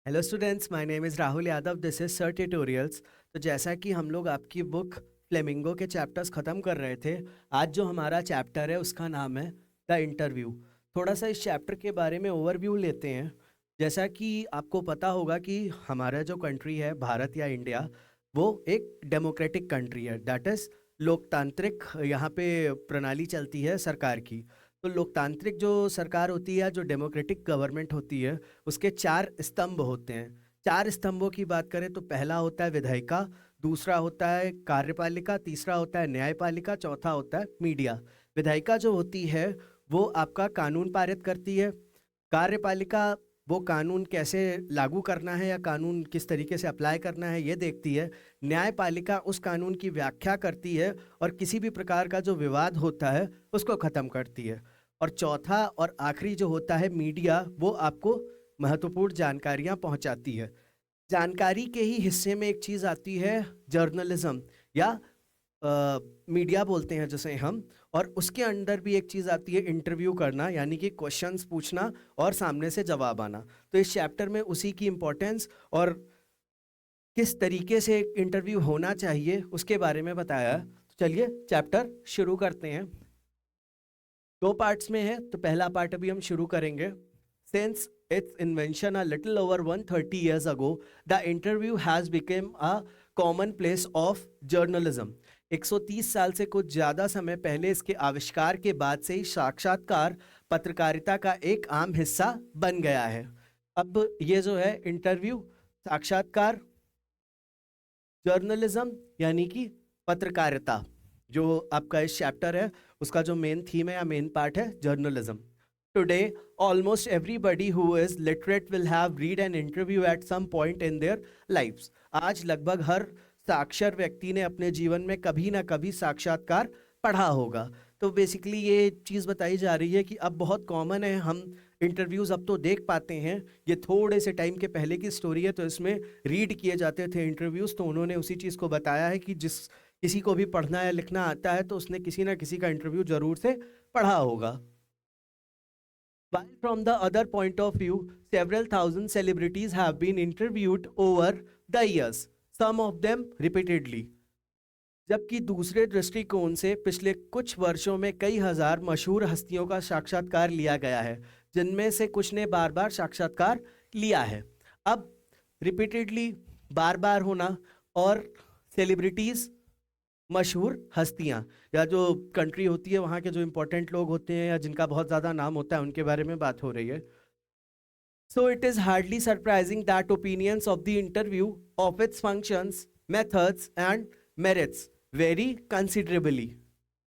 Hello students, my name is Rahul Yadav. This is sir tutorials. तो जैसा कि हम लोग आपकी बुक फ्लेमिंगो के चैप्टर्स ख़त्म कर रहे थे, आज जो हमारा चैप्टर है उसका नाम है द इंटरव्यू। थोड़ा सा इस चैप्टर के बारे में ओवरव्यू लेते हैं। जैसा कि आपको पता होगा कि हमारा जो कंट्री है, भारत या इंडिया, वो एक डेमोक्रेटिक कंट्री है। दैट इज़ लोकतांत्रिक यहाँ पे प्रणाली चलती है सरकार की। तो लोकतांत्रिक जो सरकार होती है, जो डेमोक्रेटिक गवर्नमेंट होती है, उसके चार स्तंभ होते हैं। चार स्तंभों की बात करें तो पहला होता है विधायिका, दूसरा होता है कार्यपालिका, तीसरा होता है न्यायपालिका, चौथा होता है मीडिया। विधायिका जो होती है वो आपका कानून पारित करती है। कार्यपालिका वो कानून कैसे लागू करना है या कानून किस तरीके से अप्लाई करना है ये देखती है। न्यायपालिका उस कानून की व्याख्या करती है और किसी भी प्रकार का जो विवाद होता है उसको ख़त्म करती है। और चौथा और आखिरी जो होता है मीडिया, वो आपको महत्वपूर्ण जानकारियाँ पहुँचाती है। जानकारी के ही हिस्से में एक चीज़ आती है जर्नलिज्म, या मीडिया बोलते हैं जिसे हम। और उसके अंदर भी एक चीज़ आती है इंटरव्यू करना, यानी कि क्वेश्चंस पूछना और सामने से जवाब आना। तो इस चैप्टर में उसी की इम्पोर्टेंस और किस तरीके से इंटरव्यू होना चाहिए उसके बारे में बताया है। तो चलिए चैप्टर शुरू करते हैं। दो पार्ट्स में है, तो पहला पार्ट अभी हम शुरू करेंगे। Since its invention a little over 130 years ago, the interview has become a commonplace of journalism. 130 साल से कुछ ज़्यादा समय पहले इसके आविष्कार के बाद से ही साक्षात्कार पत्रकारिता का एक आम हिस्सा बन गया है। अब ये जो है इंटरव्यू, साक्षात्कार, जर्नलिज्म यानी कि पत्रकारिता, जो आपका इस चैप्टर है उसका जो मेन थीम है या मेन पार्ट है journalism. Today, almost everybody who is literate will have read an interview at some point in their lives. आज लगभग हर साक्षर व्यक्ति ने अपने जीवन में कभी ना कभी साक्षात्कार पढ़ा होगा। तो बेसिकली ये चीज़ बताई जा रही है कि अब बहुत कॉमन है, हम इंटरव्यूज़ अब तो देख पाते हैं। ये थोड़े से टाइम के पहले की स्टोरी है, तो इसमें रीड किए जाते थे इंटरव्यूज़। तो उन्होंने उसी चीज़ को बताया है कि जिस किसी को भी पढ़ना या लिखना आता है तो उसने किसी ना किसी का इंटरव्यू ज़रूर से पढ़ा होगा। While from the other point of view, several thousand celebrities have been interviewed over the years, some of them repeatedly. जबकि दूसरे दृष्टिकोण से पिछले कुछ वर्षों में कई हजार मशहूर हस्तियों का साक्षात्कार लिया गया है, जिनमें से कुछ ने बार बार साक्षात्कार लिया है। अब रिपीटेडली, बार बार होना, और सेलिब्रिटीज़, मशहूर हस्तियां, या जो कंट्री होती है वहाँ के जो इंपॉर्टेंट लोग होते हैं या जिनका बहुत ज़्यादा नाम होता है, उनके बारे में बात हो रही है। So it is hardly surprising that opinions of the interview, of its functions, methods and merits very considerably.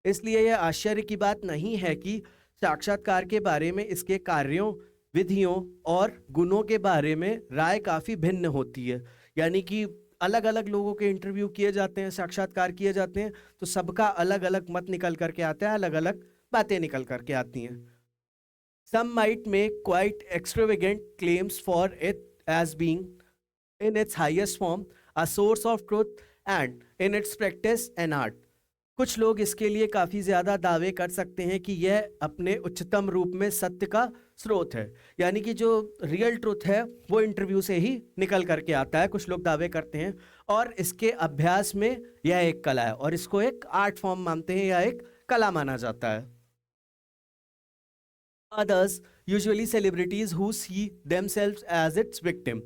इसलिए यह आश्चर्य की बात नहीं है कि साक्षात्कार के बारे में, इसके कार्यों, विधियों और गुणों के बारे में राय काफ़ी भिन्न होती है। यानी कि अलग अलग लोगों के इंटरव्यू किए जाते हैं, साक्षात्कार किए जाते हैं, तो सबका अलग अलग मत निकल करके आता है, अलग अलग बातें निकल करके आती हैं। Some might make quite extravagant claims for it as being, in its highest form, a source of truth and in its practice an art. कुछ लोग इसके लिए काफ़ी ज़्यादा दावे कर सकते हैं कि यह अपने उच्चतम रूप में सत्य का स्रोत है, यानी कि जो रियल ट्रुथ है वो इंटरव्यू से ही निकल करके आता है, कुछ लोग दावे करते हैं। और इसके अभ्यास में यह एक कला है और इसको एक आर्ट फॉर्म मानते हैं या एक कला माना जाता है। Others, usually celebrities who see themselves as its victim.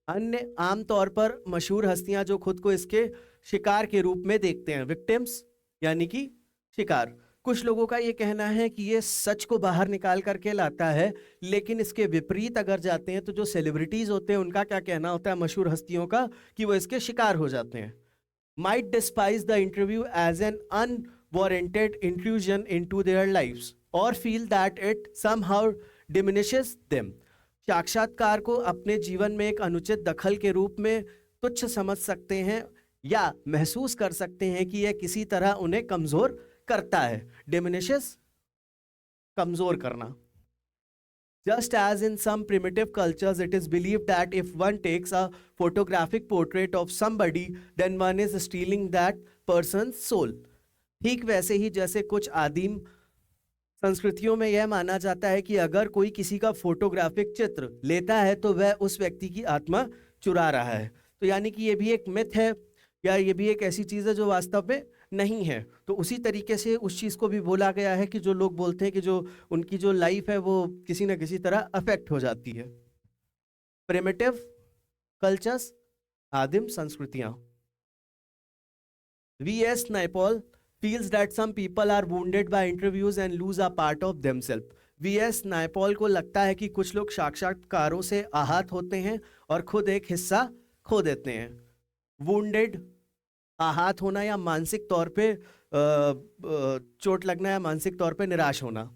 अन्य आमतौर पर मशहूर हस्तियां जो खुद को इसके शिकार के रूप में देखते हैं, विक्टिम्स यानी कि शिकार। कुछ लोगों का ये कहना है कि ये सच को बाहर निकाल करके लाता है, लेकिन इसके विपरीत अगर जाते हैं तो जो सेलिब्रिटीज होते हैं उनका क्या कहना होता है मशहूर हस्तियों का, कि वो इसके शिकार हो जाते हैं। Might despise the interview as an unwarranted intrusion into their lives or feel that it somehow diminishes them. साक्षात्कार को अपने जीवन में एक अनुचित दखल के रूप में तुच्छ समझ सकते हैं या महसूस कर सकते हैं कि यह किसी तरह उन्हें कमजोर करता है। Diminishes, कमजोर करना। Just as in some primitive cultures, it is believed that if one takes a photographic portrait of somebody, then one is stealing that person's soul. ठीक वैसे ही जैसे कुछ आदिम संस्कृतियों में यह माना जाता है कि अगर कोई किसी का फोटोग्राफिक चित्र लेता है तो वह उस व्यक्ति की आत्मा चुरा रहा है। तो यानी कि ये भी एक मिथ है, या ये भी एक ऐसी चीज़ है जो वास्तव में नहीं है। तो उसी तरीके से उस चीज़ को भी बोला गया है कि जो लोग बोलते हैं कि जो उनकी जो लाइफ है वो किसी न किसी तरह अफेक्ट हो जाती है। प्रिमिटिव कल्चर्स, आदिम संस्कृतियां। V.S. Naipaul feels that some people are wounded by interviews and lose a part of themselves. V.S. Naipaul को लगता है कि कुछ लोग साक्षात्कारों से आहत होते हैं और खुद एक हिस्सा खो देते हैं। वुंडेड, आहत होना या मानसिक तौर पे चोट लगना या मानसिक तौर पे निराश होना।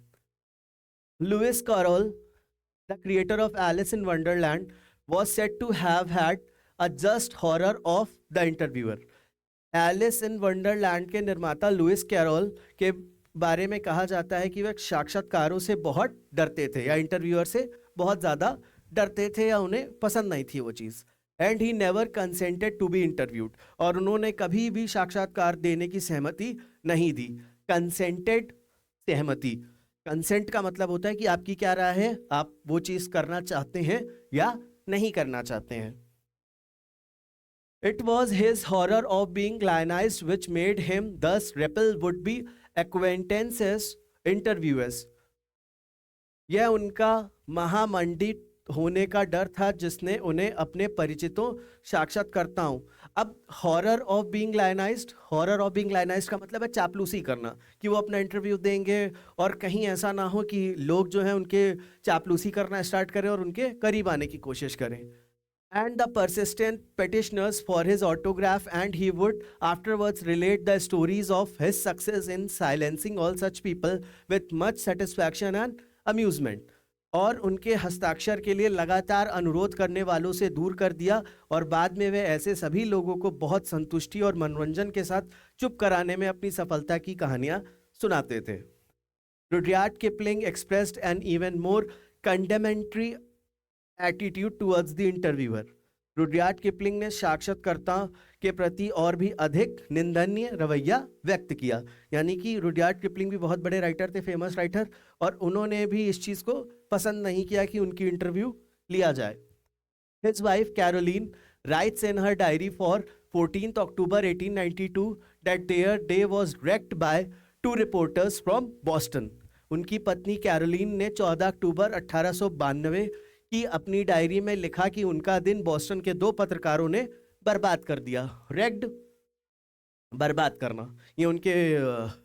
Lewis Carroll, the creator of Alice in Wonderland, was said to have had a just horror of the interviewer. Alice in Wonderland के निर्माता लुइस कैरोल के बारे में कहा जाता है कि वह साक्षात्कारों से बहुत डरते थे या इंटरव्यूअर से बहुत ज़्यादा डरते थे या उन्हें पसंद नहीं थी वो चीज़। And he never consented to be interviewed, और उन्होंने कभी भी साक्षात्कार देने की सहमति नहीं दी। कंसेंटेड सहमति, कंसेंट का मतलब होता है कि आपकी क्या राय है, आप वो चीज़ करना चाहते हैं या नहीं करना चाहते हैं। It was his horror of being lionized which made him thus repel would-be acquaintances, interviewers. यह उनका महामंडित होने का डर था जिसने उन्हें अपने परिचितों, साक्षात्कर्ताओं। अब horror of being lionized, horror of being lionized का मतलब है चापलूसी करना, कि वो अपना इंटरव्यू देंगे और कहीं ऐसा ना हो कि लोग जो हैं उनके चापलूसी करना स्टार्ट करें और उनके करीब आने की कोशिश करें। And the persistent petitioners for his autograph, and he would afterwards relate the stories of his success in silencing all such people with much satisfaction and amusement. और उनके हस्ताक्षर के लिए लगातार अनुरोध करने वालों से दूर कर दिया और बाद में वे ऐसे सभी लोगों को बहुत संतुष्टि और मनोरंजन के साथ चुप कराने में अपनी सफलता की कहानियां सुनाते थे। Rudyard Kipling expressed an even more condemnatory attitude towards the interviewer. Rudyard Kipling ने साक्षात्कर्ता के प्रति और भी अधिक निंदनीय रवैया व्यक्त किया। यानी कि रुडयार्ड किपलिंग भी बहुत बड़े राइटर थे, फेमस राइटर, और उन्होंने भी इस चीज़ को पसंद नहीं किया कि उनकी इंटरव्यू लिया जाए। His wife Caroline writes in her diary for 14 October 1892 that their day was wrecked by 2 reporters from Boston. उनकी पत्नी कैरोलिन ने 14 अक्टूबर 1892 की अपनी डायरी में लिखा कि उनका दिन बॉस्टन के 2 पत्रकारों ने बर्बाद कर दिया। रेग्ड, बर्बाद करना, ये उनके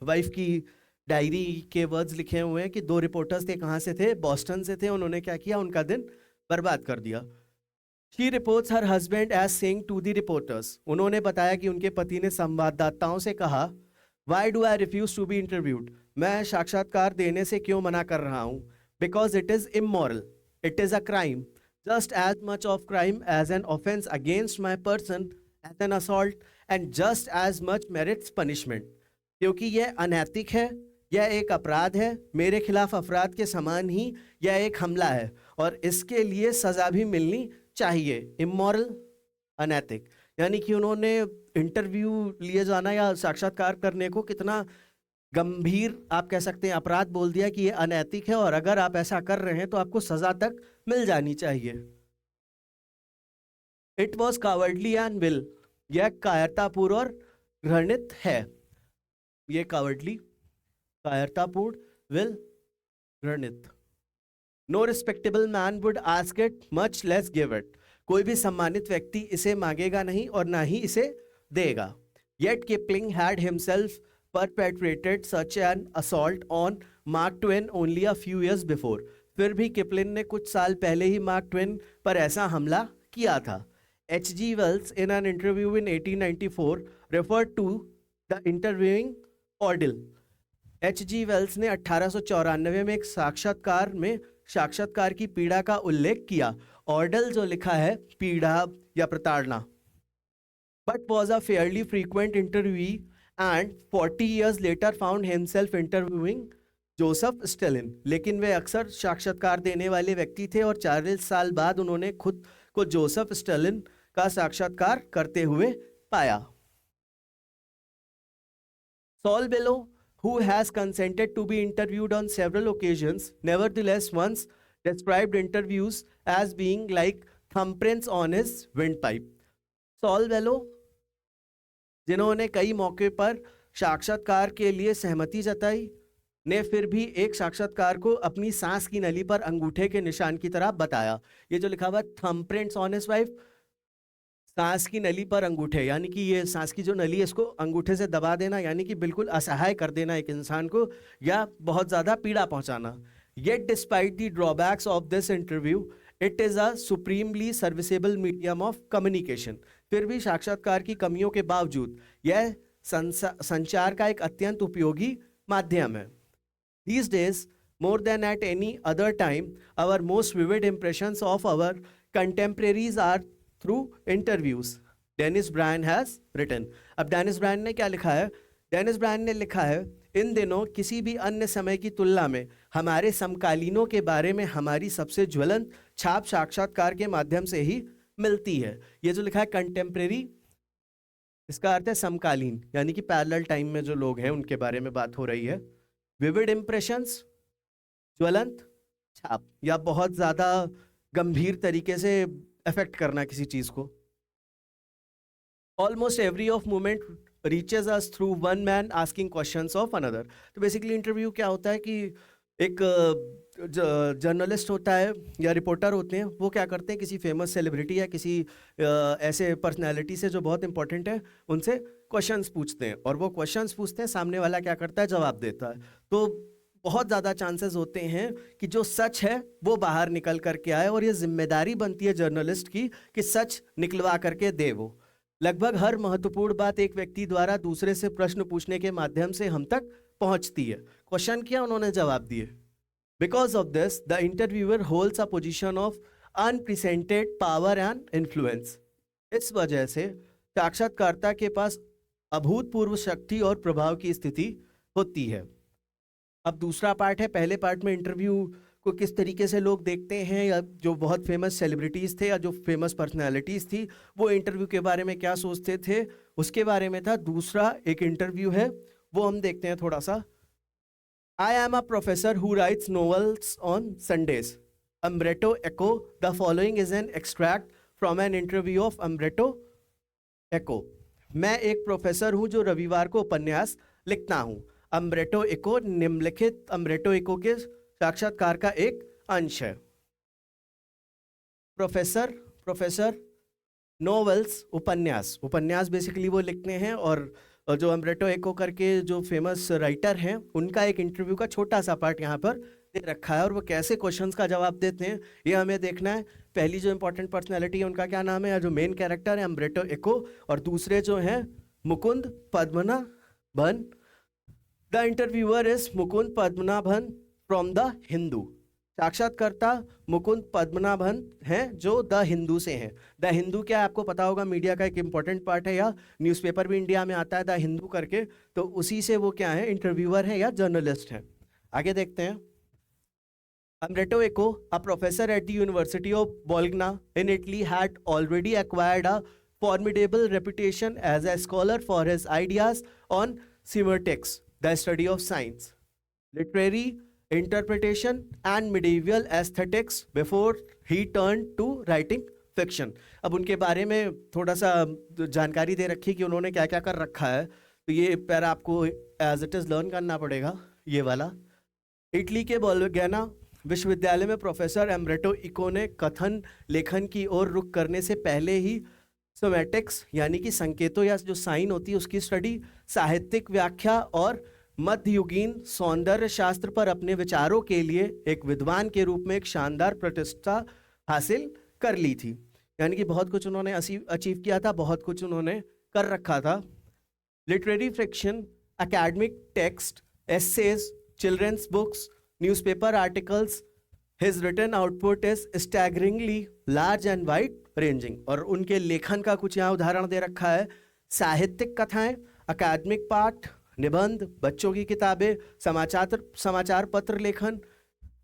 वाइफ की डायरी के वर्ड्स लिखे हुए हैं कि 2 रिपोर्टर्स थे, कहाँ से थे, बॉस्टन से थे, उन्होंने क्या किया, उनका दिन बर्बाद कर दिया। She reports her husband as saying to the reporters, उन्होंने बताया कि उनके पति ने संवाददाताओं से कहा, why do I refuse to be interviewed, मैं साक्षात्कार देने से क्यों मना कर रहा हूँ, because it is immoral, it is a crime, just as much of crime as an offense against my person as an assault, and just as much merits punishment. क्योंकि यह अनैतिक है, यह एक अपराध है, मेरे खिलाफ अपराध के समान ही यह एक हमला है और इसके लिए सजा भी मिलनी चाहिए। इमोरल, अनैतिक, यानी कि उन्होंने इंटरव्यू लिए जाना या साक्षात्कार करने को कितना गंभीर आप कह सकते हैं अपराध बोल दिया कि ये अनैतिक है और अगर आप ऐसा कर रहे हैं तो आपको सजा तक मिल जानी चाहिए। It was cowardly and will, यह कायरतापूर्ण और घृणित है। ये कावर्डली, कायरतापूर्ण, विल, घृणित। No respectable man would ask it, much less give it, कोई भी सम्मानित व्यक्ति इसे मांगेगा नहीं और ना ही इसे देगा। Yet Kipling had himself perpetrated such an assault on Mark Twain only a few years before. फिर भी किपलिन ने कुछ साल पहले ही मार्क ट्वेन पर ऐसा हमला किया था। H.G. Wells in an interview in 1894 referred to the interviewing ordeal. H.G. Wells ने 1894 में एक साक्षात्कार में साक्षात्कार की पीड़ा का उल्लेख किया। ऑर्डल जो लिखा है पीड़ा या प्रताड़ना। But was a fairly frequent interviewee and 40 years later found himself interviewing Joseph Stalin, लेकिन वे अक्सर साक्षात्कार देने वाले व्यक्ति थे और 40 साल बाद उन्होंने खुद को जोसेफ स्टेलिन का साक्षात्कार करते हुए पाया। Saul Bellow, who has consented to be interviewed on several occasions, nevertheless once described interviews as being like thumbprints on his windpipe. Saul Bellow, जिन्होंने कई मौके पर साक्षात्कार के लिए सहमति जताई, ने फिर भी एक साक्षात्कार को अपनी सांस की नली पर अंगूठे के निशान की तरह बताया. ये जो लिखा हुआ थंबप्रिंट्स ऑन हिज वाइफ, सांस की नली पर अंगूठे, यानी कि ये सांस की जो नली है इसको अंगूठे से दबा देना, यानी कि बिल्कुल असहाय कर देना एक इंसान को, या बहुत ज्यादा पीड़ा पहुंचाना. Yet despite the drawbacks of this interview, it is a supremely serviceable medium of communication. फिर भी साक्षात्कार की कमियों के बावजूद यह संचार का एक अत्यंत उपयोगी माध्यम है. These days, more than at any other time, our most vivid impressions of our contemporaries are through interviews. Dennis Bryan has written. अब डेनिस ब्रायन ने क्या लिखा है? डेनिस ब्रायन ने लिखा है, इन दिनों किसी भी अन्य समय की तुलना में हमारे समकालीनों के बारे में हमारी सबसे ज्वलंत छाप साक्षात्कार के माध्यम से ही मिलती है. ये जो लिखा है कंटेम्प्रेरी, इसका अर्थ है समकालीन, यानी कि पैरेलल टाइम में जो लोग हैं उनके बारे में बात हो रही है. विविड इंप्रेशंस, ज्वलंत छाप, या बहुत ज्यादा गंभीर तरीके से अफेक्ट करना किसी चीज को. Almost every of movement reaches us through one man asking questions of another. तो बेसिकली इंटरव्यू क्या होता है कि एक जर्नलिस्ट होता है या रिपोर्टर होते हैं, वो क्या करते हैं, किसी फेमस सेलिब्रिटी या किसी ऐसे पर्सनैलिटी से जो बहुत इंपॉर्टेंट है उनसे क्वेश्चंस पूछते हैं, और वो क्वेश्चंस पूछते हैं, सामने वाला क्या करता है, जवाब देता है. तो बहुत ज़्यादा चांसेस होते हैं कि जो सच है वो बाहर निकल करके आए, और ये जिम्मेदारी बनती है जर्नलिस्ट की कि सच निकलवा करके दे. वो लगभग हर महत्वपूर्ण बात एक व्यक्ति द्वारा दूसरे से प्रश्न पूछने के माध्यम से हम तक पहुंचती है. क्वेश्चन किया, उन्होंने जवाब दिए. Because of this the interviewer holds a position of unprecedented power and influence. इस वजह से साक्षात्कारता के पास अभूतपूर्व शक्ति और प्रभाव की स्थिति होती है. अब दूसरा पार्ट है. पहले पार्ट में इंटरव्यू को किस तरीके से लोग देखते हैं, या जो बहुत फेमस सेलिब्रिटीज़ थे या जो फेमस पर्सनालिटीज़ थी वो इंटरव्यू के बारे में क्या सोचते थे, उसके बारे में था. दूसरा एक इंटरव्यू है, वो हम देखते हैं थोड़ा सा. I am a professor who writes novels on Sundays. Umberto Eco. The following is an extract from an interview of Umberto Eco. मैं एक प्रोफेसर हूँ जो रविवार को उपन्यास लिखता हूँ. अम्ब्रेटो एको निम्नलिखित अम्ब्रेटो एको के साक्षात्कार का एक अंश है. प्रोफेसर नोवेल्स, उपन्यास. उपन्यास बेसिकली वो लिखते हैं, और जो अम्ब्रेटो एको करके जो फेमस राइटर हैं उनका एक इंटरव्यू का छोटा सा पार्ट यहाँ पर दे रखा है, और वो कैसे क्वेश्चंस का जवाब देते हैं ये हमें देखना है. पहली जो इंपॉर्टेंट पर्सनैलिटी है उनका क्या नाम है, या जो मेन कैरेक्टर है अम्ब्रेटो एको, और दूसरे जो हैं Mukund Padmanabhan. The interviewer is Mukund Padmanabhan from the Hindu. साक्षात्कारता मुकुंद पद्मनाभन हैं जो द हिंदू से हैं. द हिंदू क्या है आपको पता होगा, मीडिया का एक इंपॉर्टेंट पार्ट है, या न्यूज़पेपर भी इंडिया में आता है द हिंदू करके, तो उसी से वो क्या है, इंटरव्यूअर है या जर्नलिस्ट हैं. आगे देखते हैं. Umberto Eco, a professor at the university of Bologna in Italy, had already acquired a formidable reputation as a scholar for his ideas on semiotics, the study of science, literary interpretation and medieval aesthetics before he turned to writing fiction. अब उनके बारे में थोड़ा सा जानकारी दे रखी कि उन्होंने क्या क्या कर रखा है, तो ये पैरा आपको एज इट इज़ लर्न करना पड़ेगा. ये वाला इटली के बोल्गना विश्वविद्यालय में प्रोफेसर अम्ब्रेटो इको ने कथन लेखन की ओर रुख करने से पहले ही सोमैटिक्स यानी कि संकेतों या जो साइन होती है उसकी स्टडी, साहित्यिक व्याख्या और मध्ययुगीन सौंदर्य शास्त्र पर अपने विचारों के लिए एक विद्वान के रूप में एक शानदार प्रतिष्ठा हासिल कर ली थी. यानी कि बहुत कुछ उन्होंने अचीव किया था, बहुत कुछ उन्होंने कर रखा था. Literary fiction, academic text, essays, children's books, newspaper articles, his written output is staggeringly large and wide ranging. और उनके लेखन का कुछ यहाँ उदाहरण दे रखा है. साहित्यिक कथाएं, अकादमिक पाठ, निबंध, बच्चों की किताबें, समाचार पत्र लेखन.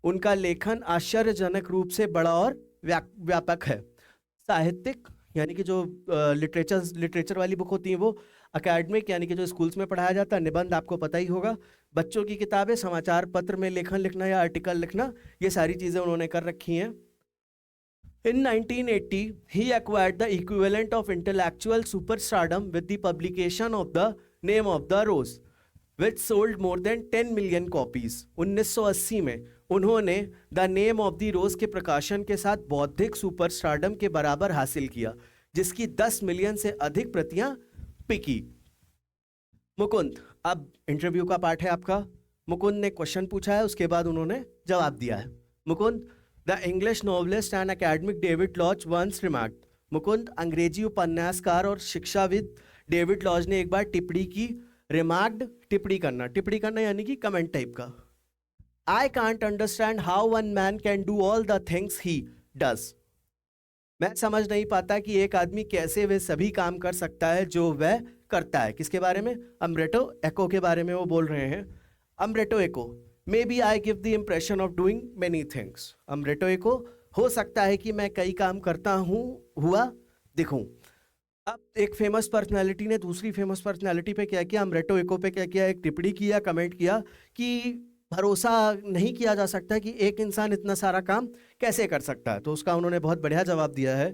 उनका लेखन आश्चर्यजनक रूप से बड़ा और व्यापक है. साहित्यिक यानी कि जो लिटरेचर वाली बुक होती हैं वो, अकेडमिक यानी कि जो स्कूल्स में पढ़ाया जाता है, निबंध आपको पता ही होगा, बच्चों की किताबें, समाचार पत्र में लेखन लिखना या आर्टिकल लिखना, ये सारी चीज़ें उन्होंने कर रखी हैं। In 1980, he acquired the equivalent of intellectual superstardom with the publication of The Name of the Rose, which sold more than 10 million copies. 1980 में उन्होंने द नेम ऑफ द रोज के प्रकाशन के साथ बौद्धिक सुपरस्टारडम के बराबर हासिल किया, जिसकी 10 मिलियन से अधिक प्रतियां बिकी। मुकुंद, अब इंटरव्यू का पार्ट है आपका। मुकुंद ने क्वेश्चन पूछा है, उसके बाद उन्होंने जवाब दिया है। Mukund, the English novelist and academic David Lodge once remarked. Mukund, अंग्रेजी उपन्यासकार और शिक्षाविद डेविड लॉज ने एक बार टिप्पणी की। रिमार्क्ड, टिप्पणी करना यानी कि कमेंट टाइप का। I can't understand how one man can do all the things he does. मैं समझ नहीं पाता कि एक आदमी कैसे वे सभी काम कर सकता है जो वह करता है। किसके बारे में? अम्ब्रेटो एको के बारे में वो बोल रहे हैं। Umberto Eco, maybe I give the impression of doing many things. Umberto Eco, हो सकता है कि मैं कई काम करता हूँ हुआ दिखूं। अब एक फेमस पर्सनैलिटी ने दूसरी फेमस पर्सनैलिटी पे क्या किया, अम्ब्रेटो एको पे क्या किया, एक टिप्पणी किया, कमेंट किया कि भरोसा नहीं किया जा सकता कि एक इंसान इतना सारा काम कैसे कर सकता है। तो उसका उन्होंने बहुत बढ़िया जवाब दिया है।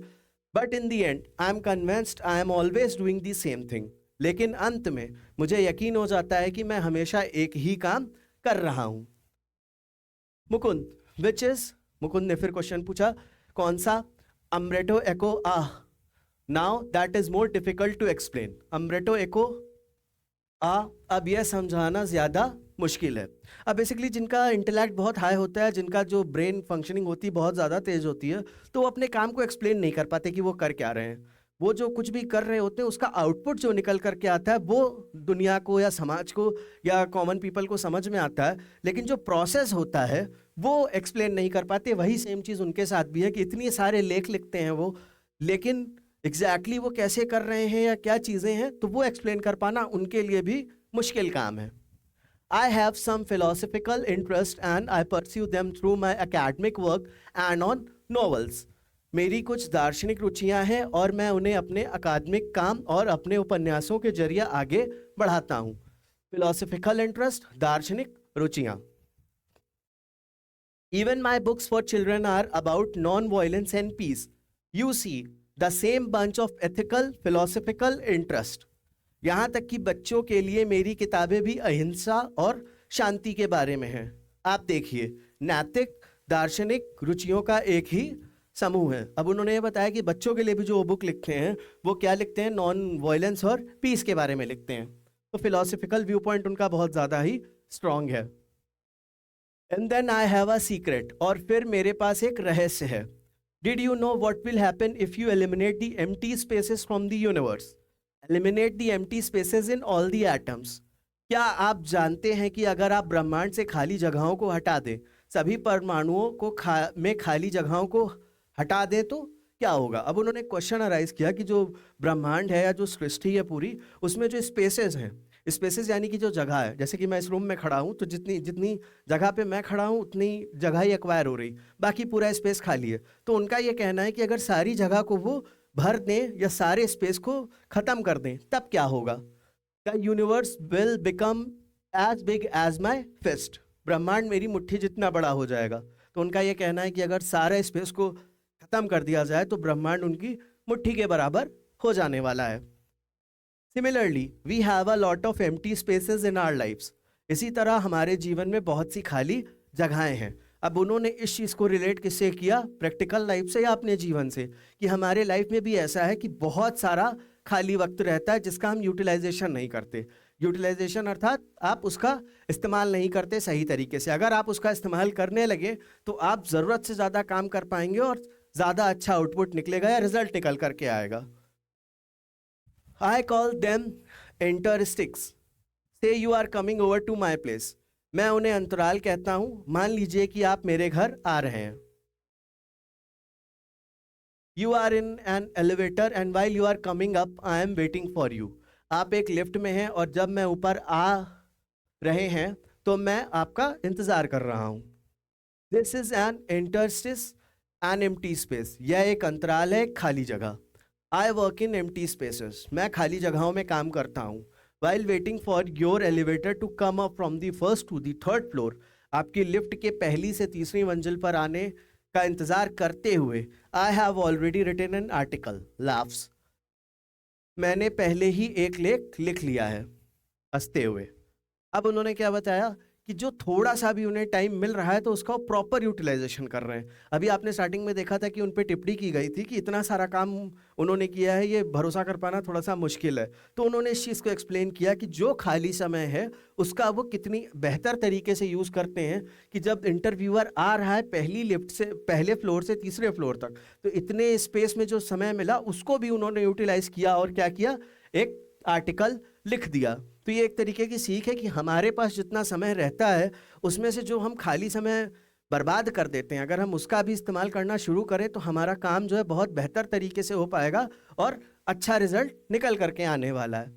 But in the and I am convinced I am always doing the same thing. लेकिन अंत में मुझे यकीन हो जाता है कि मैं हमेशा एक ही काम कर रहा हूं। मुकुंद, विच इज, मुकुंद ने फिर क्वेश्चन पूछा, कौन सा? Umberto Eco ah, now that is more difficult to explain. Umberto Eco अब यह समझाना ज्यादा मुश्किल है। अब बेसिकली जिनका इंटेलेक्ट बहुत हाई होता है, जिनका जो ब्रेन फंक्शनिंग होती है बहुत ज़्यादा तेज होती है, तो वो अपने काम को एक्सप्लेन नहीं कर पाते कि वो कर क्या रहे हैं। वो जो कुछ भी कर रहे होते हैं उसका आउटपुट जो निकल करके आता है वो दुनिया को या समाज को या कॉमन पीपल को समझ में आता है, लेकिन जो प्रोसेस होता है वो एक्सप्लेन नहीं कर पाते। वही सेम चीज़ उनके साथ भी है कि इतने सारे लेख लिखते हैं वो, लेकिन एग्जैक्टली वो कैसे कर रहे हैं या क्या चीज़ें हैं तो वो एक्सप्लेन कर पाना उनके लिए भी मुश्किल काम है। I have some philosophical interest and I pursue them through my academic work and on novels. मेरी कुछ दार्शनिक रुचियां हैं और मैं उन्हें अपने अकादमिक काम और अपने उपन्यासों के जरिए आगे बढ़ाता हूं। Philosophical interest, दार्शनिक रुचियां। Even my books for children are about non-violence and peace. You see, the same bunch of ethical, philosophical interest. यहाँ तक कि बच्चों के लिए मेरी किताबें भी अहिंसा और शांति के बारे में हैं। आप देखिए, नैतिक दार्शनिक रुचियों का एक ही समूह है। अब उन्होंने ये बताया कि बच्चों के लिए भी जो वो बुक लिखते हैं वो क्या लिखते हैं, नॉन वायलेंस और पीस के बारे में लिखते हैं। तो फिलोसफिकल व्यू पॉइंट उनका बहुत ज़्यादा ही स्ट्रांग है। And then I have a secret, और फिर मेरे पास एक रहस्य है। Did you know what will happen if you eliminate the empty spaces from the universe? Eliminate the empty spaces in all the atoms. क्या आप जानते हैं कि अगर आप ब्रह्मांड से खाली जगहों को हटा दें, सभी परमाणुओं को में खाली जगहों को हटा दें तो क्या होगा? अब उन्होंने क्वेश्चन अराइज किया कि जो ब्रह्मांड है या जो सृष्टि है पूरी, उसमें जो स्पेसेस हैं, स्पेसेस यानी कि जो जगह है, जैसे कि मैं इस रूम में खड़ा हूँ तो जितनी जितनी जगह पे मैं खड़ा हूँ उतनी जगह ही एक्वायर हो रही, बाकी पूरा स्पेस खाली है। तो उनका ये कहना है कि अगर सारी जगह को वो भर दें या सारे स्पेस को खत्म कर दें तब क्या होगा? The universe will become as big as my fist. ब्रह्मांड मेरी मुट्ठी जितना बड़ा हो जाएगा। तो उनका ये कहना है कि अगर सारे स्पेस को खत्म कर दिया जाए तो ब्रह्मांड उनकी मुट्ठी के बराबर हो जाने वाला है। Similarly we have a lot of empty spaces in our lifes. इसी तरह हमारे जीवन में बहुत सी खाली जगहें हैं। अब उन्होंने इस चीज़ को रिलेट किससे किया? प्रैक्टिकल लाइफ से या अपने जीवन से, कि हमारे लाइफ में भी ऐसा है कि बहुत सारा खाली वक्त रहता है जिसका हम यूटिलाइजेशन नहीं करते। यूटिलाइजेशन अर्थात आप उसका इस्तेमाल नहीं करते सही तरीके से। अगर आप उसका इस्तेमाल करने लगे तो आप ज़रूरत से ज़्यादा काम कर पाएंगे और ज़्यादा अच्छा आउटपुट निकलेगा या रिजल्ट निकल करके आएगा। I call them interstices. Say you are coming over to my place. मैं उन्हें अंतराल कहता हूं। मान लीजिए कि आप मेरे घर आ रहे हैं। You are in an elevator and while you are coming up I am waiting for you. आप एक लिफ्ट में हैं और जब मैं ऊपर आ रहे हैं तो मैं आपका इंतजार कर रहा हूं। This is an interstice an empty space. यह एक अंतराल है, खाली जगह। I work in empty spaces, मैं खाली जगहों में काम करता हूँ. While waiting for your elevator to come up from the first to the third floor, आपकी लिफ्ट के पहली से तीसरी मंजिल पर आने का इंतजार करते हुए, I have already written an article. Laughs, मैंने पहले ही एक लेख लिख लिया है. हंसते हुए. अब उन्होंने क्या बताया कि जो थोड़ा सा भी उन्हें टाइम मिल रहा है तो उसका प्रॉपर यूटिलाइजेशन कर रहे हैं. अभी आपने स्टार्टिंग में देखा था कि उन पे टिप्पणी की गई थी कि इतना सारा काम उन्होंने किया है, ये भरोसा कर पाना थोड़ा सा मुश्किल है. तो उन्होंने इस चीज़ को एक्सप्लेन किया कि जो खाली समय है उसका वो कितनी बेहतर तरीके से यूज़ करते हैं कि जब इंटरव्यूअर आ रहा है पहली लिफ्ट से पहले फ्लोर से तीसरे फ्लोर तक, तो इतने स्पेस में जो समय मिला उसको भी उन्होंने यूटिलाइज किया और क्या किया, एक आर्टिकल लिख दिया. तो ये एक तरीके की सीख है कि हमारे पास जितना समय रहता है उसमें से जो हम खाली समय बर्बाद कर देते हैं, अगर हम उसका भी इस्तेमाल करना शुरू करें तो हमारा काम जो है बहुत बेहतर तरीके से हो पाएगा और अच्छा रिजल्ट निकल करके आने वाला है.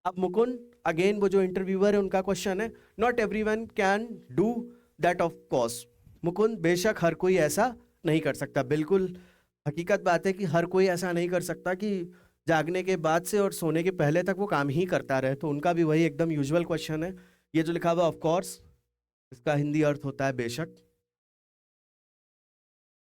अब मुकुंद, अगेन वो जो इंटरव्यूअर है उनका क्वेश्चन है, not everyone can do that of course. Mukund, बेशक हर कोई ऐसा नहीं कर सकता. बिल्कुल हकीकत बात है कि हर कोई ऐसा नहीं कर सकता कि जागने के बाद से और सोने के पहले तक वो काम ही करता रहे. तो उनका भी वही एकदम यूजुअल क्वेश्चन है. ये जो लिखा हुआ ऑफ कोर्स, इसका हिंदी अर्थ होता है बेशक.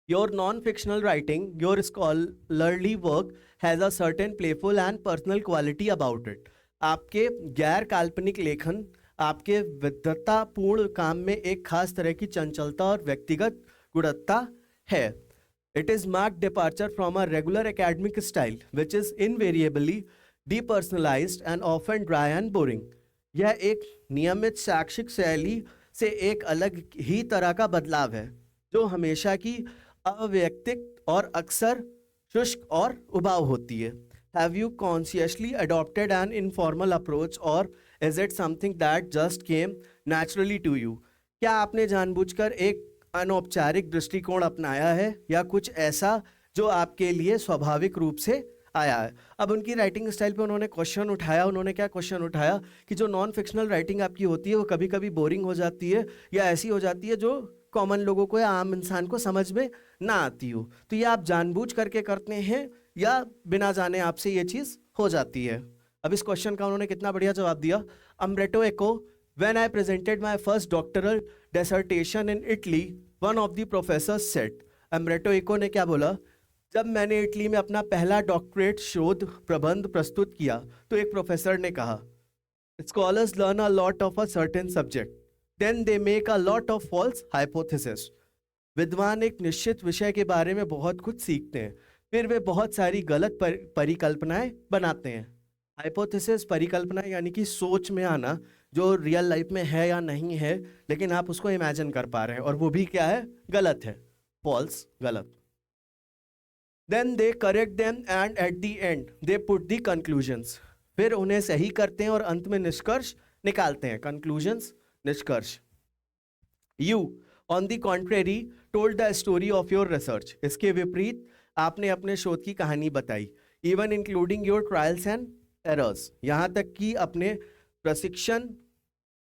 Your non fictional writing, your scholarly work has a certain playful and personal quality about it. आपके गैर काल्पनिक लेखन, आपके विद्वत्तापूर्ण काम में एक खास तरह की चंचलता और व्यक्तिगत गुणवत्ता है. It is marked departure from a regular academic style, which is invariably depersonalized and often dry and boring. यह एक नियमित शैक्षिक शैली से एक अलग ही तरह का बदलाव है जो हमेशा की अव्यक्तिक और अक्सर शुष्क और उबाऊ होती है. Have you consciously adopted an informal approach or is it something that just came naturally to you? क्या आपने जानबूझकर एक अनौपचारिक दृष्टिकोण अपनाया है या कुछ ऐसा जो आपके लिए स्वाभाविक रूप से आया है. अब उनकी राइटिंग स्टाइल पे उन्होंने क्वेश्चन उठाया. उन्होंने क्या क्वेश्चन उठाया कि जो नॉन फिक्शनल राइटिंग आपकी होती है वो कभी कभी बोरिंग हो जाती है या ऐसी हो जाती है जो कॉमन लोगों को या आम इंसान को समझ में ना आती हो. तो ये आप जानबूझ करके करते हैं या बिना जाने आपसे ये चीज़ हो जाती है. अब इस क्वेश्चन का उन्होंने कितना बढ़िया जवाब दिया. अम्ब्रेटो एको, when I presented my first doctoral dissertation in Italy, one of the professors said. Umberto Eco ने क्या बोला, जब मैंने इटली में अपना पहला डॉक्टरेट शोध प्रबंध प्रस्तुत किया तो एक प्रोफेसर ने कहा, scholars learn a lot of a certain subject, then they make a lot of false hypothesis. विद्वान एक निश्चित विषय के बारे में बहुत कुछ सीखते हैं, फिर वे बहुत सारी गलत परिकल्पनाएं बनाते हैं. हाइपोथेसिस, परिकल्पना यानी कि सोच में आना जो रियल लाइफ में है या नहीं है, लेकिन आप उसको इमेजिन कर पा रहे हैं और वो भी क्या है, गलत है, फॉल्स, गलत. Then they correct them and at the end they put the conclusions. फिर उन्हें सही करते हैं और अंत में निष्कर्ष निकालते हैं. कंक्लूजन्स, निष्कर्ष. You on the contrary told the story of your research. इसके विपरीत आपने अपने शोध की कहानी बताई. Even including your trials and errors, यहाँ तक कि अपने प्रशिक्षण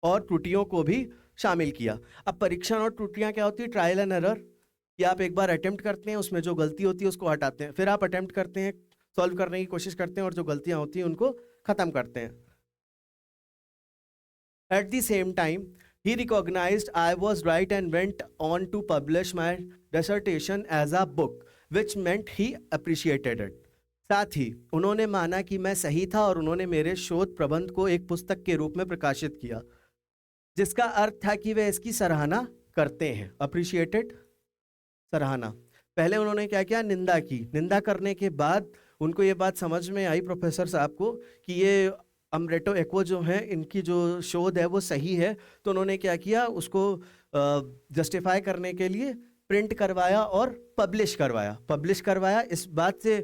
और त्रुटियों को भी शामिल किया. अब परीक्षण और त्रुटियां क्या होती है, ट्रायल एंड एरर. कि आप एक बार अटेम्प्ट करते हैं, उसमें जो गलती होती है उसको हटाते हैं, फिर आप अटेम्प्ट करते हैं, सॉल्व करने की कोशिश करते हैं और जो गलतियां होती हैं उनको खत्म करते हैं. At the same time he recognized I was right and went on to publish my dissertation as a book, which meant he appreciated it. साथ ही उन्होंने माना कि मैं सही था और उन्होंने मेरे शोध प्रबंध को एक पुस्तक के रूप में प्रकाशित किया, जिसका अर्थ था कि वे इसकी सराहना करते हैं. अप्रिशिएटेड, सराहना. पहले उन्होंने क्या किया, निंदा की. निंदा करने के बाद उनको ये बात समझ में आई प्रोफेसर साहब को कि ये अम्ब्रेटो इको जो हैं, इनकी जो शोध है वो सही है. तो उन्होंने क्या किया, उसको जस्टिफाई करने के लिए प्रिंट करवाया और पब्लिश करवाया. इस बात से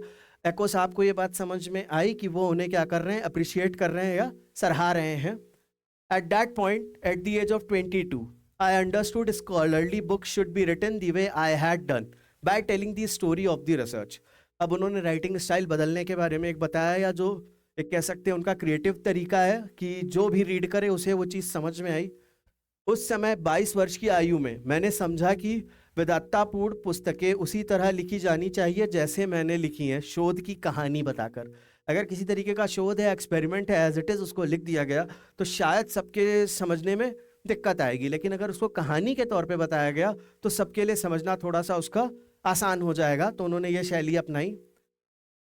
एको साहब को ये बात समझ में आई कि वो उन्हें क्या कर रहे हैं, अप्रिशिएट कर रहे हैं या सराहा रहे हैं. At that point, at the age of 22, I understood scholarly book should be written the way I had done by telling the story of the research. अब उन्होंने राइटिंग स्टाइल बदलने के बारे में एक बताया, या जो एक कह सकते हैं उनका क्रिएटिव तरीका है कि जो भी रीड करे उसे वो चीज़ समझ में आई. उस समय 22 वर्ष की आयु में मैंने समझा कि विदातापूर्ण पुस्तकें उसी तरह लिखी जानी चाहिए जैसे मैंने लिखी हैं, शोध की कहानी बताकर। अगर किसी तरीके का शोध है, एक्सपेरिमेंट है, एज इट इज़ उसको लिख दिया गया तो शायद सबके समझने में दिक्कत आएगी, लेकिन अगर उसको कहानी के तौर पे बताया गया तो सबके लिए समझना थोड़ा सा उसका आसान हो जाएगा। तो उन्होंने ये शैली अपनाई।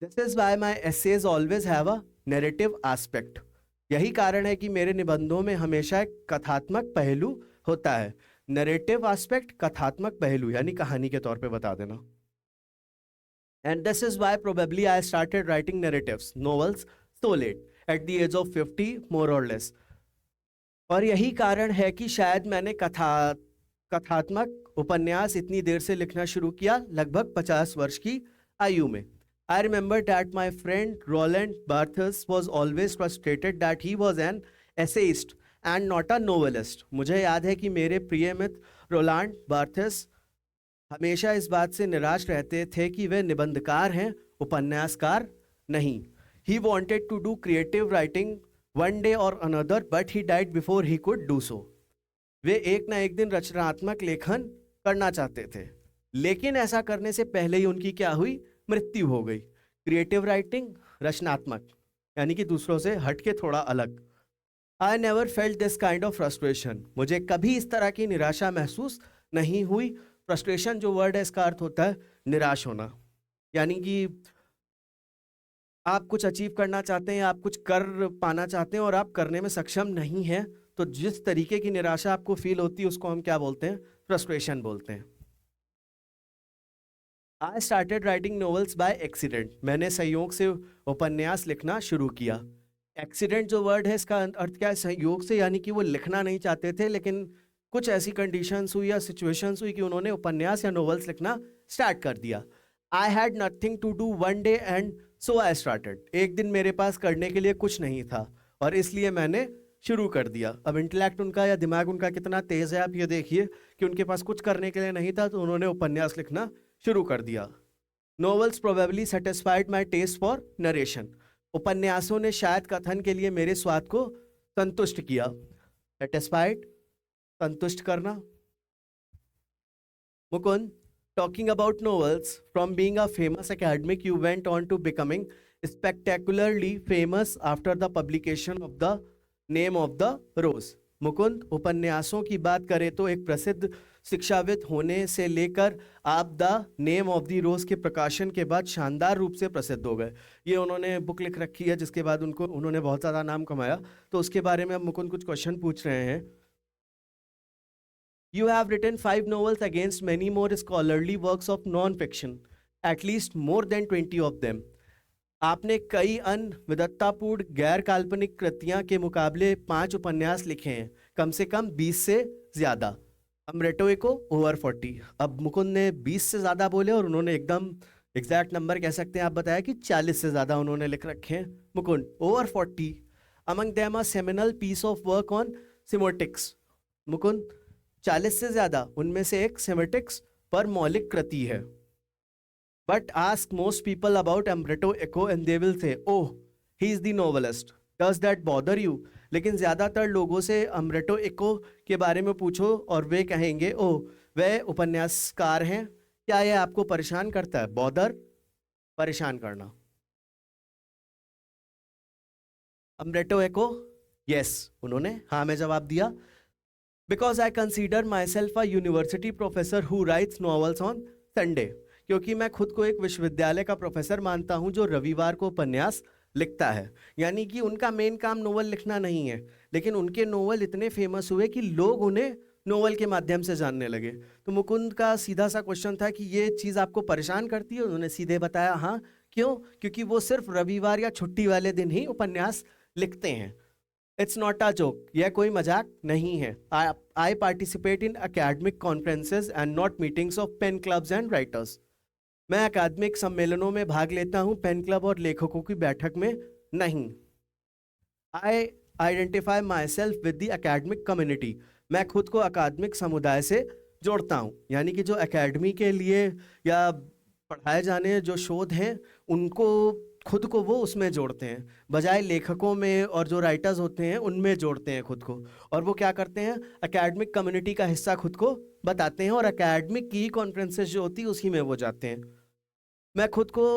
This is why my essays always have a narrative aspect. यही कारण है कि मेरे निबंधों में हमेशा एक कथात्मक पहलू होता है। नैरेटिव एस्पेक्ट, कथात्मक पहलू, यानी कहानी के तौर पे बता देना। And this is why probably I started writing narratives novels so late at the age of 50 more or less. और यही कारण है कि शायद मैंने कथात्मक उपन्यास इतनी देर से लिखना शुरू किया, लगभग 50 वर्ष की आयु में। I remember that my friend Roland Barthes was always frustrated that he was an essayist and not a novelist. मुझे याद है कि मेरे प्रिय मित्र रोलांड बार्थेस हमेशा इस बात से निराश रहते थे कि वे निबंधकार हैं, उपन्यासकार नहीं। He wanted to do creative writing one day or another, but he died before he could do so. वे एक ना एक दिन रचनात्मक लेखन करना चाहते थे, लेकिन ऐसा करने से पहले ही उनकी क्या हुई? मृत्यु हो गई। क्रिएटिव राइटिंग, रचनात्मक, यानी कि दूसरों से हटके थोड़ा अलग। I never felt this kind of frustration. मुझे कभी इस तरह की निराशा महसूस नहीं हुई। फ्रस्ट्रेशन जो वर्ड है, इसका अर्थ होता है निराश होना, यानी कि आप कुछ अचीव करना चाहते हैं, आप कुछ कर पाना चाहते हैं और आप करने में सक्षम नहीं हैं, तो जिस तरीके की निराशा आपको फील होती है उसको हम क्या बोलते हैं? फ्रस्ट्रेशन बोलते हैं। आई started writing novels by accident. मैंने संयोग से उपन्यास लिखना शुरू किया। एक्सीडेंट जो वर्ड है, इसका अर्थ क्या है? संयोग से, यानी कि वो लिखना नहीं चाहते थे, लेकिन कुछ ऐसी कंडीशंस हुई या सिचुएशंस हुई कि उन्होंने उपन्यास या नॉवेल्स लिखना स्टार्ट कर दिया। I had nothing to do one day and so I started. एक दिन मेरे पास करने के लिए कुछ नहीं था और इसलिए मैंने शुरू कर दिया। अब इंटेलेक्ट उनका या दिमाग उनका कितना तेज है, आप ये देखिए कि उनके पास कुछ करने के लिए नहीं था तो उन्होंने उपन्यास लिखना शुरू कर दिया। Novels probably satisfied my taste for narration. उपन्यासों ने शायद कथन के लिए मेरे स्वाद को संतुष्ट किया। सेटिस्फाइड, संतुष्ट करना। Mukund, talking about novels, from being a famous academic, you went on to becoming spectacularly famous after the publication of The Name of the Rose. Mukund, उपन्यासों की बात करें तो एक प्रसिद्ध शिक्षाविद होने से लेकर आप द नेम ऑफ द रोज के प्रकाशन के बाद शानदार रूप से प्रसिद्ध हो गए। ये उन्होंने बुक लिख रखी है जिसके बाद उन्होंने बहुत ज़्यादा नाम कमाया, तो उसके बारे में अब मुकुंद कुछ क्वेश्चन पूछ रहे हैं। You have written 5 novels against many more scholarly works of non-fiction, at least more than 20 of them. आपने कई अन्य विद्वत्तापूर्ण गैर काल्पनिक कृतियां के मुकाबले 5 उपन्यास लिखे हैं, कम से कम 20 से ज़्यादा। अमरेटो इको ओवर 40। अब मुकुंद ने 20 से ज़्यादा बोले और उन्होंने एकदम एग्जैक्ट नंबर कह सकते हैं, आप बताया कि 40 से ज़्यादा उन्होंने लिख रखे हैं। Mukund, over 40। Among them a seminal piece of work on semiotics. Mukund, 40 से ज़्यादा, उनमें से एक सेमेटिक्स पर मौलिक कृति है। But ask most people about Umberto Eco and they will say, oh he is the novelist, does that bother you? लेकिन ज़्यादातर लोगों से अमरेटो इको के बारे में पूछो और वे कहेंगे, ओह वह उपन्यासकार हैं, क्या यह आपको परेशान करता है? बॉदर, परेशान करना। अमरेटो इको, यस, उन्होंने हाँ में जवाब दिया। Because I consider my self a university professor who rights novels on Sunday. क्योंकि मैं खुद को एक विश्वविद्यालय का प्रोफेसर मानता हूं जो रविवार को उपन्यास लिखता है। यानी कि उनका मेन काम नोवेल लिखना नहीं है, लेकिन उनके नोवेल इतने फेमस हुए कि लोग उन्हें नोवेल के माध्यम से जानने लगे। तो मुकुंद का सीधा सा क्वेश्चन था कि ये चीज़ आपको परेशान करती है? उन्होंने सीधे बताया हाँ। क्यों? क्योंकि वो सिर्फ रविवार या छुट्टी वाले दिन ही उपन्यास लिखते हैं। इट्स नॉट अ जोक, यह कोई मजाक नहीं है। I participate in academic conferences and not meetings of PEN clubs and writers. मैं अकादमिक सम्मेलनों में भाग लेता हूं, पेन क्लब और लेखकों की बैठक में नहीं। आई identify my self with the academic community. मैं खुद को अकादमिक समुदाय से जोड़ता हूं, यानी कि जो अकेडमी के लिए या पढ़ाए जाने जो शोध हैं उनको खुद को वो उसमें जोड़ते हैं, बजाय लेखकों में और जो राइटर्स होते हैं उनमें जोड़ते हैं खुद को। और वो क्या करते हैं, एकेडमिक कम्युनिटी का हिस्सा खुद को बताते हैं और एकेडमिक की कॉन्फ्रेंसेस जो होती है उसी में वो जाते हैं। मैं खुद को,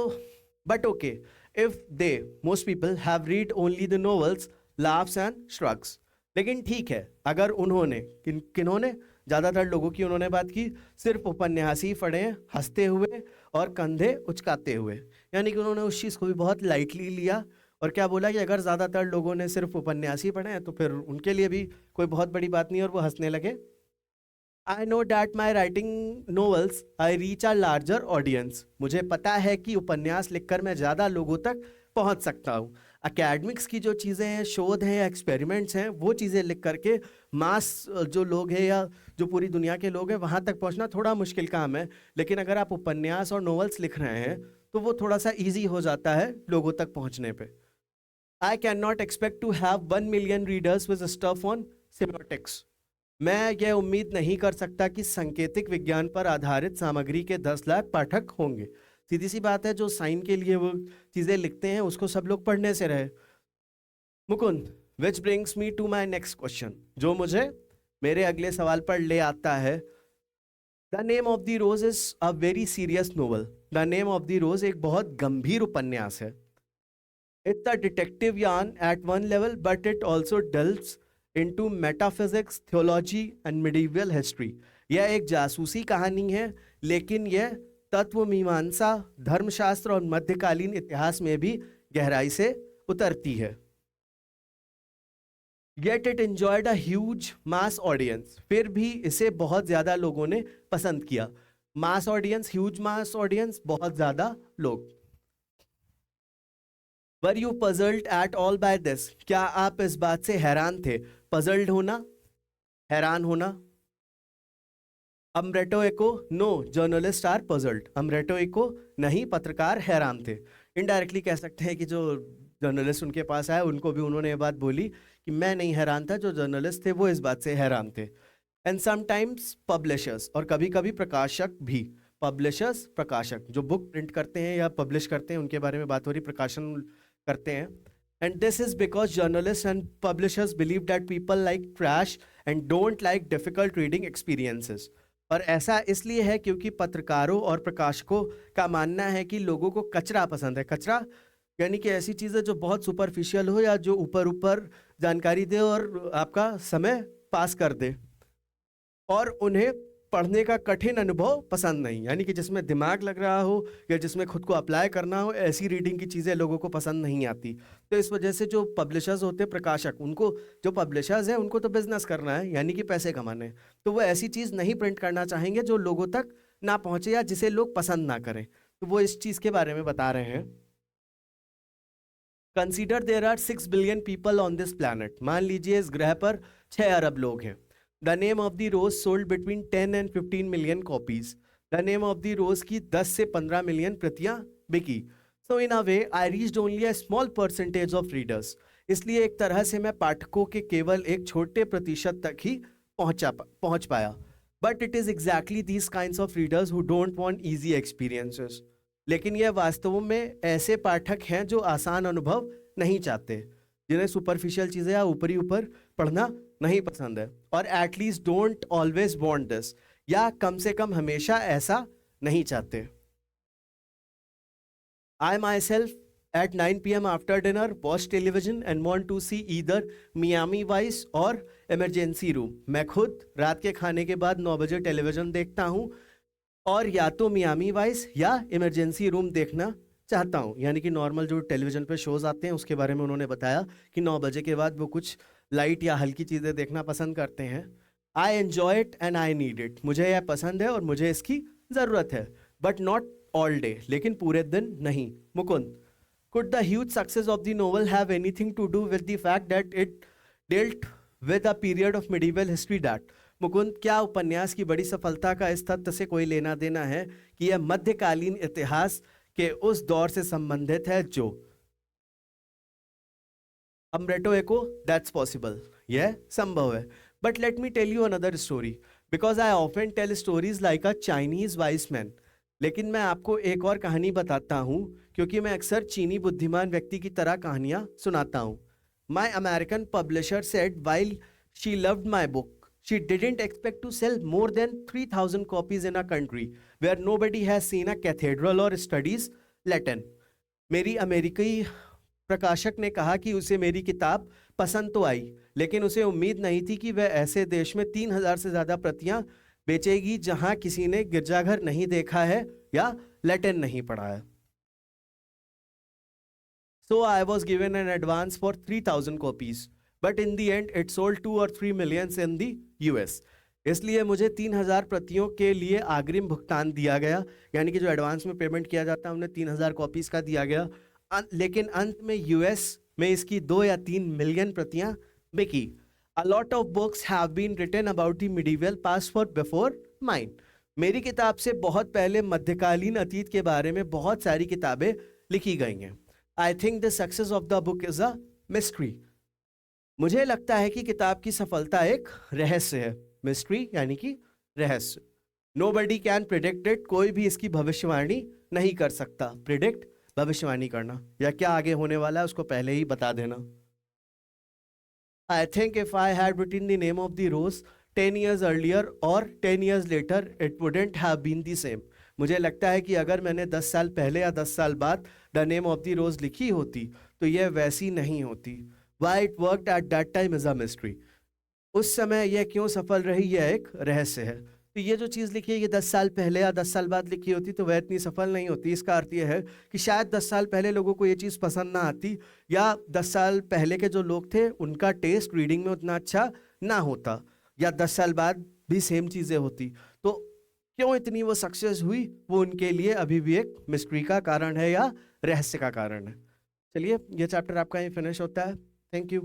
but okay, if they most people have read only the novels, laughs and shrugs. लेकिन ठीक है, अगर उन्होंने किन्होंने ज़्यादातर लोगों की उन्होंने बात की, सिर्फ उपन्यास ही पढ़े हैं, हंसते हुए और कंधे उचकाते हुए, यानी कि उन्होंने उस चीज़ को भी बहुत लाइटली लिया। और क्या बोला कि अगर ज़्यादातर लोगों ने सिर्फ उपन्यास ही पढ़े हैं तो फिर उनके लिए भी कोई बहुत बड़ी बात नहीं, और वो हंसने लगे। I know that my writing novels I reach a larger audience. मुझे पता है कि उपन्यास लिखकर मैं ज़्यादा लोगों तक पहुंच सकता हूँ। अकेडमिक्स की जो चीज़ें हैं, शोध हैं, एक्सपेरिमेंट्स हैं, वो चीज़ें लिख करके मास जो लोग हैं या जो पूरी दुनिया के लोग हैं वहाँ तक पहुँचना थोड़ा मुश्किल काम है। लेकिन अगर आप उपन्यास और नोवेल्स लिख रहे हैं तो वो थोड़ा सा ईजी हो जाता है लोगों तक पहुँचने पे। I can not expect to have 1 million readers with stuff on semiotics. मैं यह उम्मीद नहीं कर सकता कि सांकेतिक विज्ञान पर आधारित सामग्री के 10 लाख पाठक होंगे। सीधी सी बात है, जो साइन के लिए वो चीज़ें लिखते हैं उसको सब लोग पढ़ने से रहे। Mukund, which brings me to my next question, जो मुझे मेरे अगले सवाल पर ले आता है। The name of the rose is a very serious novel. The name of the rose एक बहुत गंभीर उपन्यास है। It's a detective yarn at one level, but it also delves into metaphysics, theology and medieval history. यह एक जासूसी कहानी है, लेकिन यह तत्व मीमांसा, धर्मशास्त्र और मध्यकालीन इतिहास में भी गहराई से उतरती है। Yet it enjoyed a huge mass audience। फिर भी इसे बहुत ज्यादा लोगों ने पसंद किया। Mass audience, huge mass audience, बहुत ज्यादा लोग। Were you puzzled at all by this? क्या आप इस बात से हैरान थे? Puzzled होना, हैरान होना। अम्ब्रेटो एको, नो जर्नलिस्ट आर पजल्ड। अम्ब्रेटो एको, नहीं पत्रकार हैरान थे। इनडायरेक्टली कह सकते हैं कि जो जर्नलिस्ट उनके पास आए उनको भी उन्होंने ये बात बोली कि मैं नहीं हैरान था, जो जर्नलिस्ट थे वो इस बात से हैरान थे। एंड समटाइम्स पब्लिशर्स, और कभी कभी प्रकाशक भी। पब्लिशर्स, प्रकाशक, जो बुक प्रिंट करते हैं या पब्लिश करते हैं उनके बारे में बात हो रही, प्रकाशन करते हैं। And this is because journalist and publishers believe that people like trash and don't like difficult reading experiences. और ऐसा इसलिए है क्योंकि पत्रकारों और प्रकाशकों का मानना है कि लोगों को कचरा पसंद है। कचरा यानी कि ऐसी चीज़ें जो बहुत सुपरफिशियल हो या जो ऊपर ऊपर जानकारी दे और आपका समय पास कर दे, और उन्हें पढ़ने का कठिन अनुभव पसंद नहीं, यानी कि जिसमें दिमाग लग रहा हो या जिसमें खुद को अप्लाई करना हो, ऐसी रीडिंग की चीज़ें लोगों को पसंद नहीं आती। तो इस वजह से जो पब्लिशर्स होते हैं, प्रकाशक, उनको, जो पब्लिशर्स हैं उनको तो बिजनेस करना है, यानी कि पैसे कमाने हैं, तो वो ऐसी चीज़ नहीं प्रिंट करना चाहेंगे जो लोगों तक ना पहुँचे या जिसे लोग पसंद ना करें। तो वो इस चीज़ के बारे में बता रहे हैं। Consider there are 6 billion people on this planet. मान लीजिए इस ग्रह पर 6 अरब लोग हैं। The name of the rose sold between 10 and 15 million copies. The name of the rose की 10 से 15 मिलियन प्रतियां बिकी। So in a way I reached only a small percentage of readers. इसलिए एक तरह से मैं पाठकों के केवल एक छोटे प्रतिशत तक ही पहुंच पाया। But it is exactly these kinds of readers who don't want easy experiences. लेकिन यह वास्तव में ऐसे पाठक हैं जो आसान अनुभव नहीं चाहते, जिन्हें सुपरफिशियल चीज़ें या ऊपरी ऊपर पढ़ना नहीं पसंद है, और at least don't always want this, या कम से कम हमेशा ऐसा नहीं चाहते। I myself at 9 PM after dinner watch television and want to see either Miami vice और इमरजेंसी रूम। मैं खुद रात के खाने के बाद 9 बजे टेलीविजन देखता हूँ और या तो मियामी वाइस या इमरजेंसी रूम देखना चाहता हूँ। यानी कि नॉर्मल जो टेलीविज़न पे शोज़ आते हैं उसके बारे में उन्होंने बताया कि 9 बजे के बाद वो कुछ लाइट या हल्की चीज़ें देखना पसंद करते हैं। I enjoy it and I need it. मुझे यह पसंद है और मुझे इसकी ज़रूरत है, बट नॉट ऑल डे, लेकिन पूरे दिन नहीं। Mukund, could the huge success of the novel have anything to do with the fact that it dealt with a period of medieval history that. Mukund, क्या उपन्यास की बड़ी सफलता का इस तथ्य से कोई लेना देना है कि यह मध्यकालीन इतिहास के उस दौर से संबंधित है जो अम्ब्रेटो एको, दैट्स पॉसिबल, यह संभव है। But let me tell you another story, because I often tell stories like a Chinese wise man. लेकिन मैं आपको एक और कहानी बताता हूँ, क्योंकि मैं अक्सर चीनी बुद्धिमान व्यक्ति की तरह कहानियाँ सुनाता हूँ. My American publisher said while she loved my book, she didn't expect to sell more than 3,000 copies in a country where nobody has seen a cathedral or studies Latin. मेरी अमेरिकी प्रकाशक ने कहा कि उसे मेरी किताब पसंद तो आई, लेकिन उसे उम्मीद नहीं थी कि वह ऐसे देश में 3,000 से ज़्यादा प्रतियां बेचेगी जहां किसी ने गिरजाघर नहीं देखा है या लैटिन नहीं पढ़ा है. So I was given an advance for 3,000 copies, but in the end it sold 2 or 3 millions in the US. इसलिए मुझे 3,000 प्रतियों के लिए अग्रिम भुगतान दिया गया, यानी कि जो एडवांस में पेमेंट किया जाता है उन्हें 3,000 कॉपीज का दिया गया. लेकिन अंत में यूएस में इसकी 2 या 3 मिलियन प्रतियां बिकी. A lot of books have been written about the medieval past for before mine. मेरी किताब से बहुत पहले मध्यकालीन अतीत के बारे में बहुत सारी किताबें लिखी गई हैं. I think the success of the book is a mystery. मुझे लगता है कि किताब की सफलता एक रहस्य है. मिस्ट्री यानी कि रहस्य. Nobody can predict it. कोई भी इसकी भविष्यवाणी नहीं कर सकता. प्रिडिक्ट भविष्यवाणी करना, या क्या आगे होने वाला है उसको पहले ही बता देना. I think if I had written the name of the rose 10 years earlier or 10 years later, it wouldn't have been the same. मुझे लगता है कि अगर मैंने 10 साल पहले या 10 साल बाद द नेम ऑफ द रोज लिखी होती तो यह वैसी नहीं होती. Why it worked at that time is a mystery. उस समय यह क्यों सफल रही, यह एक रहस्य है. तो ये जो चीज़ लिखी है ये 10 साल पहले या 10 साल बाद लिखी होती तो वह इतनी सफल नहीं होती. इसका अर्थ यह है कि शायद 10 साल पहले लोगों को ये चीज़ पसंद ना आती, या 10 साल पहले के जो लोग थे उनका टेस्ट रीडिंग में उतना अच्छा ना होता, या 10 साल बाद भी सेम चीज़ें होती. तो क्यों इतनी वो सक्सेस हुई वो उनके लिए अभी भी एक मिस्ट्री का कारण है या रहस्य का कारण है. चलिए, ये चैप्टर आपका यहीं फिनिश होता है. Thank you.